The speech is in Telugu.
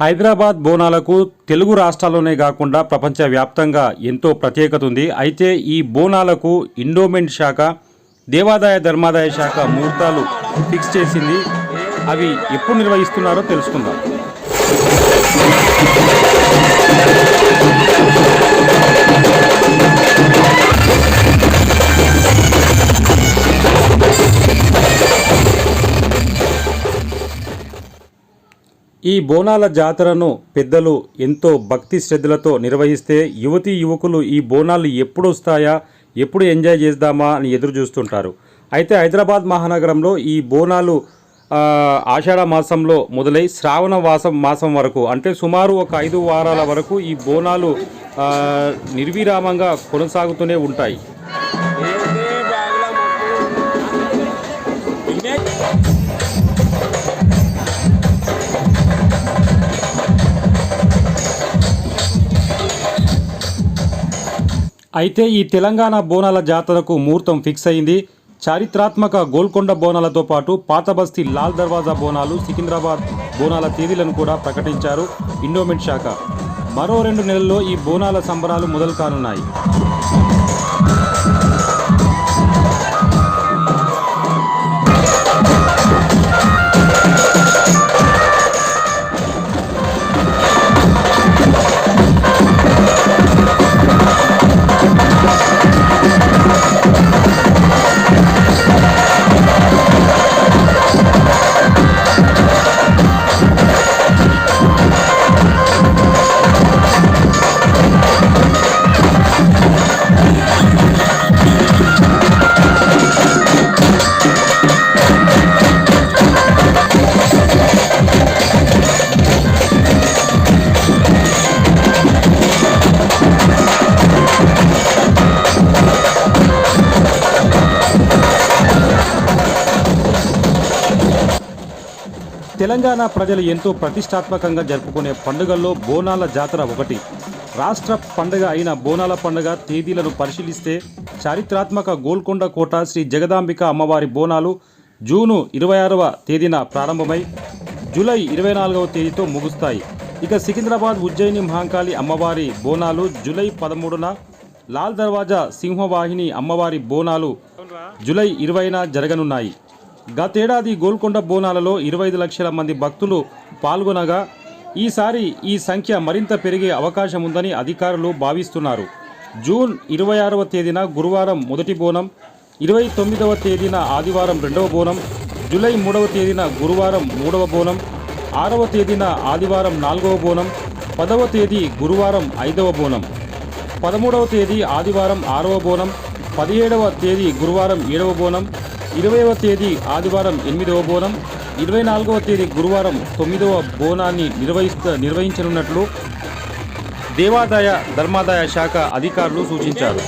హైదరాబాద్ బోనాలకు తెలుగు రాష్ట్రాల్లోనే కాకుండా ప్రపంచవ్యాప్తంగా ఎంతో ప్రత్యేకత ఉంది. అయితే ఈ బోనాలకు ఎండోమెంట్ శాఖ, దేవాదాయ ధర్మాదాయ శాఖ ముహూర్తాలు ఫిక్స్ చేసింది. అవి ఎప్పుడు నిర్వహిస్తున్నారో తెలుసుకుందాం. ఈ బోనాల జాతరను పెద్దలు ఎంతో భక్తి శ్రద్ధలతో నిర్వహిస్తే యువతీ యువకులు ఈ బోనాలు ఎప్పుడు వస్తాయా, ఎప్పుడు ఎంజాయ్ చేద్దామా అని ఎదురు చూస్తుంటారు. అయితే హైదరాబాద్ మహానగరంలో ఈ బోనాలు ఆషాఢ మాసంలో మొదలై శ్రావణ మాసం వరకు, అంటే సుమారు ఒక 5 వారాల వరకు ఈ బోనాలు నిర్విరామంగా కొనసాగుతూనే ఉంటాయి. అయితే ఈ తెలంగాణ బోనాల జాతరకు ముహూర్తం ఫిక్స్ అయింది. చారిత్రాత్మక గోల్కొండ బోనాలతో పాటు పాత బస్తీ లాల్ దర్వాజా బోనాలు, సికింద్రాబాద్ బోనాల తేదీలను కూడా ప్రకటించారు ఎండోమెంట్ శాఖ. మరో 2 నెలల్లో ఈ బోనాల సంబరాలు మొదలు కానున్నాయి. తెలంగాణ ప్రజలు ఎంతో ప్రతిష్టాత్మకంగా జరుపుకునే పండుగల్లో బోనాల జాతర ఒకటి. రాష్ట్ర పండుగ అయిన బోనాల పండుగ తేదీలను పరిశీలిస్తే చారిత్రాత్మక గోల్కొండ కోట శ్రీ జగదాంబిక అమ్మవారి బోనాలు జూను 26వ తేదీన ప్రారంభమై జూలై 24వ తేదీతో ముగుస్తాయి. ఇక సికింద్రాబాద్ ఉజ్జయిని మహంకాళి అమ్మవారి బోనాలు జూలై 13న, లాల్ దర్వాజా సింహవాహిని అమ్మవారి బోనాలు జూలై 20న జరగనున్నాయి. గతేడాది గోల్కొండ బోనాలలో 25 లక్షల మంది భక్తులు పాల్గొనగా ఈసారి ఈ సంఖ్య మరింత పెరిగే అవకాశం ఉందని అధికారులు భావిస్తున్నారు. జూన్ 26వ తేదీన గురువారం మొదటి బోనం, 29వ తేదీన ఆదివారం 2వ బోనం, జూలై 3వ తేదీన గురువారం 3వ బోనం, 6వ తేదీన ఆదివారం 4వ బోనం, 10వ తేదీ గురువారం 5వ బోనం, 13వ తేదీ ఆదివారం 6వ బోనం, 17వ తేదీ గురువారం 7వ బోనం, 20వ తేదీ ఆదివారం 8వ బోనం, 24వ తేదీ గురువారం 9వ బోనాన్ని నిర్వహించనున్నట్లు దేవాదాయ ధర్మాదాయ శాఖ అధికారులు సూచించారు.